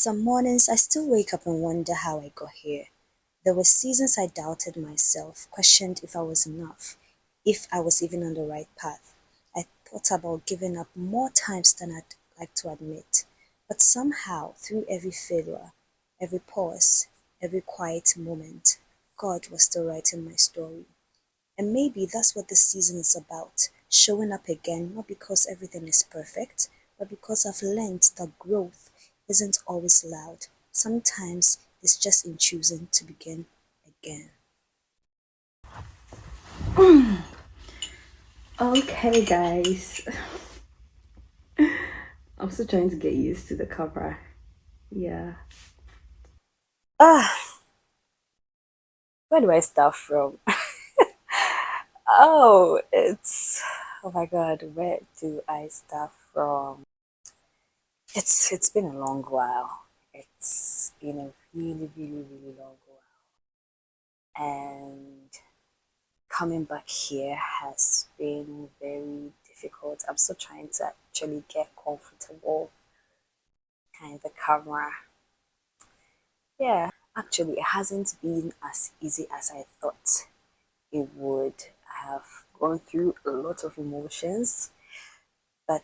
Some mornings I still wake up and wonder how I got here. There were seasons I doubted myself, questioned if I was enough, if I was even on the right path. I thought about giving up more times than I'd like to admit. But somehow, through every failure, every pause, every quiet moment, God was still writing my story. And maybe that's what this season is about, showing up again, not because everything is perfect, but because I've learned that growth isn't always loud. Sometimes it's just in choosing to begin again. Okay, guys. I'm still trying to get used to the cover. Yeah. Ah, where do I start from? Oh my God, where do I start from? It's been a long while. It's been a really long while. And coming back here has been very difficult. I'm still trying to actually get comfortable behind the camera. Yeah, actually, it hasn't been as easy as I thought it would. I have gone through a lot of emotions, but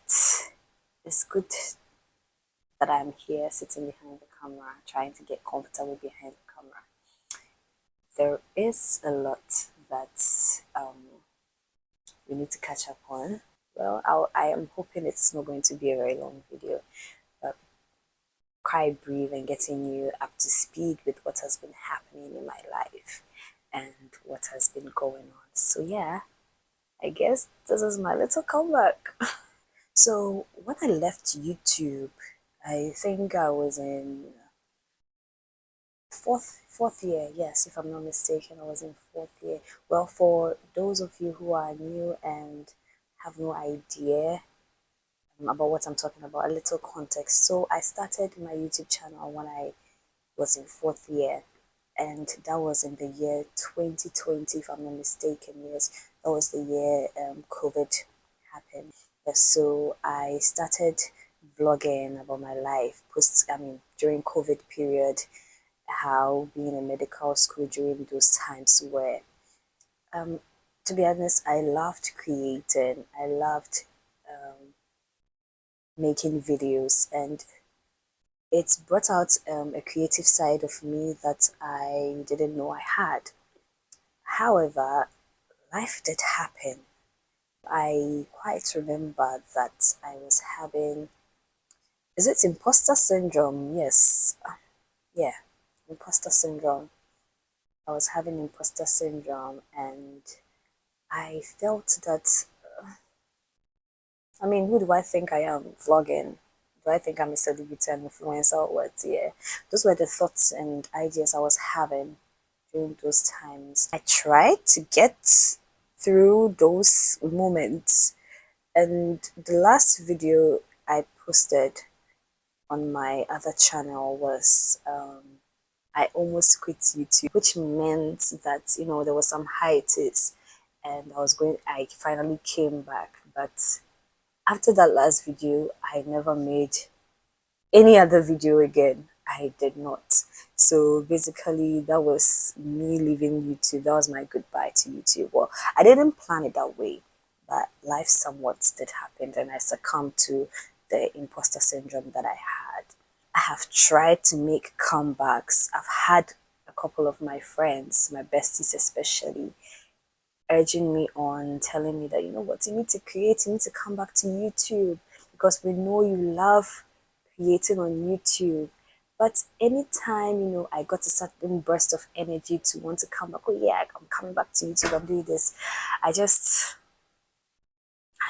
it's good that I'm here sitting behind the camera, trying to get comfortable behind the camera. There is a lot that we need to catch up on. Well, I am hoping it's not going to be a very long video, but quite brief and getting you up to speed with what has been happening in my life and what has been going on. So, yeah, I guess this is my little comeback. So, when I left YouTube, I think I was in fourth year. Yes, if I'm not mistaken, I was in fourth year. Well, for those of you who are new and have no idea about what I'm talking about, a little context. So I started my YouTube channel when I was in fourth year, and that was in the year 2020, if I'm not mistaken. Yes, that was the year COVID happened. Yeah, so I started vlogging about my life during COVID period, how being in medical school during those times were to be honest, I loved creating. I loved making videos, and it's brought out a creative side of me that I didn't know I had. However, life did happen. I quite remember that I was having, is it imposter syndrome? Yes. Yeah, imposter syndrome. I was having imposter syndrome, and I felt that, who do I think I am vlogging? Do I think I'm a celebrity and influencer or what? Yeah, those were the thoughts and ideas I was having during those times. I tried to get through those moments, and the last video I posted on my other channel was I almost quit YouTube, which meant that there was some hiatus, and I finally came back. But after that last video, I never made any other video again. I did not. So basically, that was me leaving YouTube. That was my goodbye to YouTube. Well, I didn't plan it that way, but life somewhat did happen, and I succumbed to the imposter syndrome that I had. I have tried to make comebacks. I've had a couple of my friends, my besties especially, urging me on, telling me that, you know what, you need to create, you need to come back to YouTube because we know you love creating on YouTube. But anytime, I got a certain burst of energy to want to come back, oh yeah, I'm coming back to YouTube, I'm doing this. I don't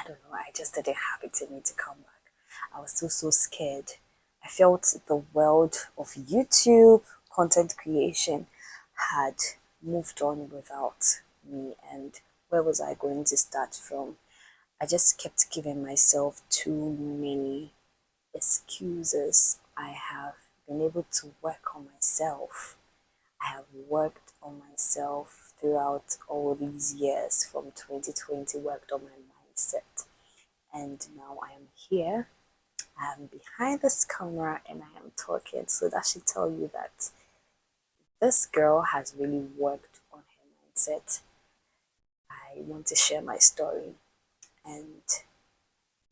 know, I just didn't have it in me to come back. I was still so scared. I felt the world of YouTube content creation had moved on without me, and where was I going to start from? I just kept giving myself too many excuses. I have been able to work on myself. I have worked on myself throughout all these years from 2020, worked on my mindset. And now I am here I'm behind this camera and I am talking. So that should tell you that this girl has really worked on her mindset. I want to share my story and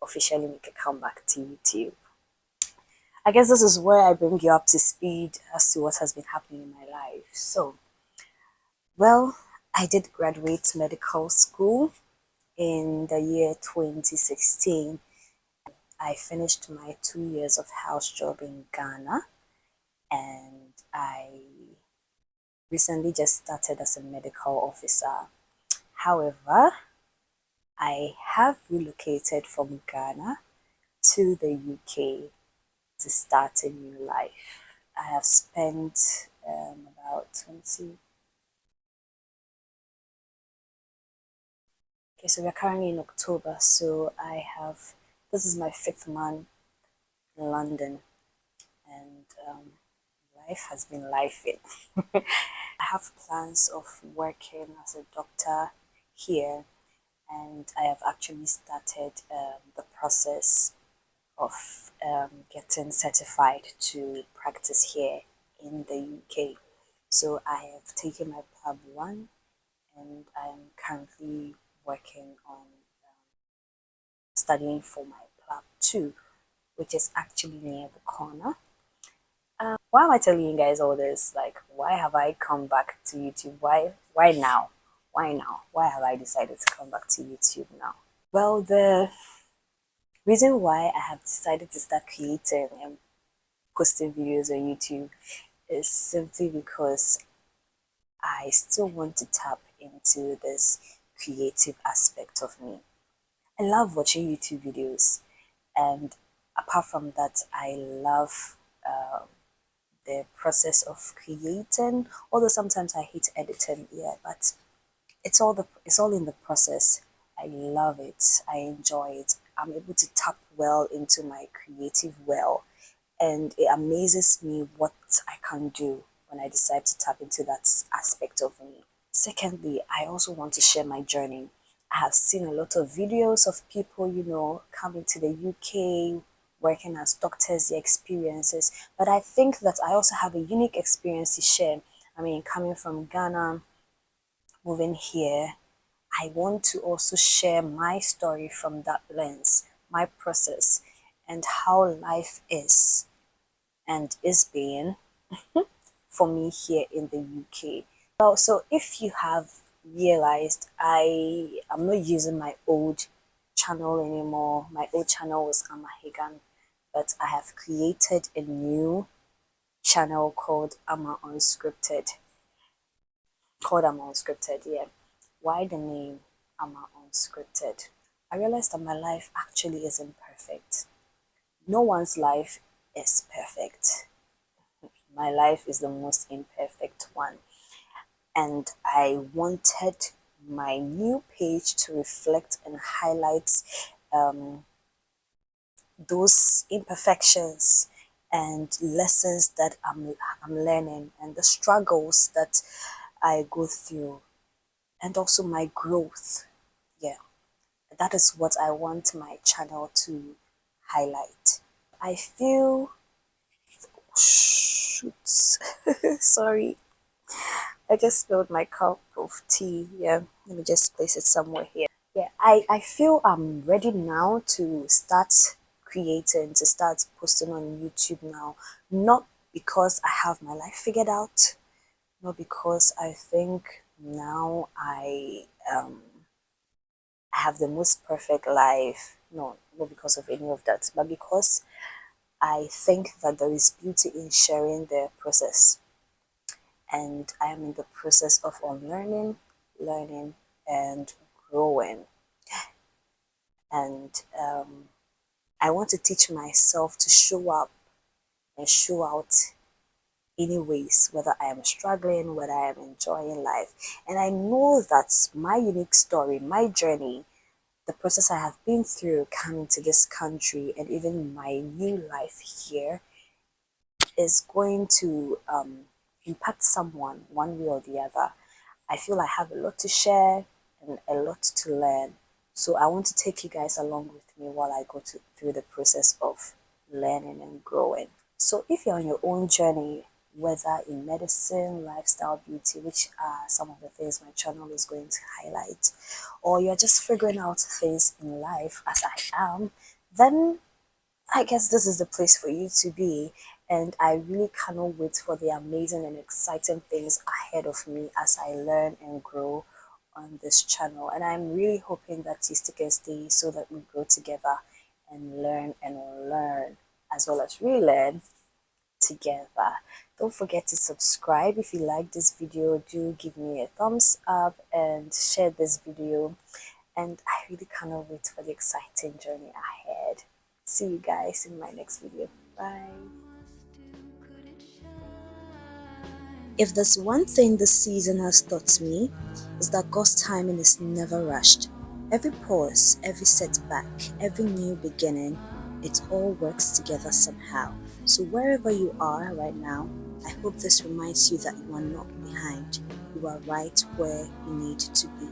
officially make a comeback to YouTube. I guess this is where I bring you up to speed as to what has been happening in my life. So, well, I did graduate medical school in the year 2016. I finished my 2 years of house job in Ghana, and I recently just started as a medical officer. However, I have relocated from Ghana to the UK to start a new life. I have spent about 20. Okay, so we're currently in October, so this is my fifth month in London, and life has been lifing. I have plans of working as a doctor here, and I have actually started the process of getting certified to practice here in the UK. So I have taken my PLAB 1 and I'm currently working on studying for my PLAB 2, which is actually near the corner. Why am I telling you guys all this? Like, why have I come back to YouTube? Why now? Why now? Why have I decided to come back to YouTube now? Well, the reason why I have decided to start creating and posting videos on YouTube is simply because I still want to tap into this creative aspect of me. I love watching YouTube videos, and apart from that, I love the process of creating. Although sometimes I hate editing, yeah, but it's all in the process. I love it. I enjoy it. I'm able to tap well into my creative well, and it amazes me what I can do when I decide to tap into that aspect of me. Secondly, I also want to share my journey. I have seen a lot of videos of people, coming to the UK, working as doctors, their experiences. But I think that I also have a unique experience to share. I mean, coming from Ghana, moving here, I want to also share my story from that lens, my process, and how life is and is being for me here in the UK. Well, so if you have realized, I am not using my old channel anymore. My old channel was Ama, but I have created a new channel called Ama Unscripted. Yeah. Why the name Ama Unscripted? I realized that my life actually isn't perfect. No one's life is perfect. My life is the most imperfect one. And I wanted my new page to reflect and highlight those imperfections and lessons that I'm learning and the struggles that I go through and also my growth. Yeah, that is what I want my channel to highlight. I feel, shoot, sorry, I just spilled my cup of tea. Yeah, let me just place it somewhere here. Yeah, I feel I'm ready now to start creating, to start posting on YouTube now. Not because I have my life figured out, not because I think now I have the most perfect life. No, not because of any of that, but because I think that there is beauty in sharing the process. And I am in the process of unlearning, learning, and growing. And I want to teach myself to show up and show out anyways, whether I am struggling, whether I am enjoying life. And I know that my unique story, my journey, the process I have been through coming to this country, and even my new life here is going to impact someone one way or the other. I feel I have a lot to share and a lot to learn. So I want to take you guys along with me while I go through the process of learning and growing. So if you're on your own journey, whether in medicine, lifestyle, beauty, which are some of the things my channel is going to highlight, or you're just figuring out things in life as I am, then I guess this is the place for you to be. And I really cannot wait for the amazing and exciting things ahead of me as I learn and grow on this channel. And I'm really hoping that you stick and stay so that we grow together and learn as well as relearn together. Don't forget to subscribe. If you like this video, do give me a thumbs up and share this video. And I really cannot wait for the exciting journey ahead. See you guys in my next video. Bye. If there's one thing this season has taught me, is that God's timing is never rushed. Every pause, every setback, every new beginning, it all works together somehow. So wherever you are right now, I hope this reminds you that you are not behind. You are right where you need to be.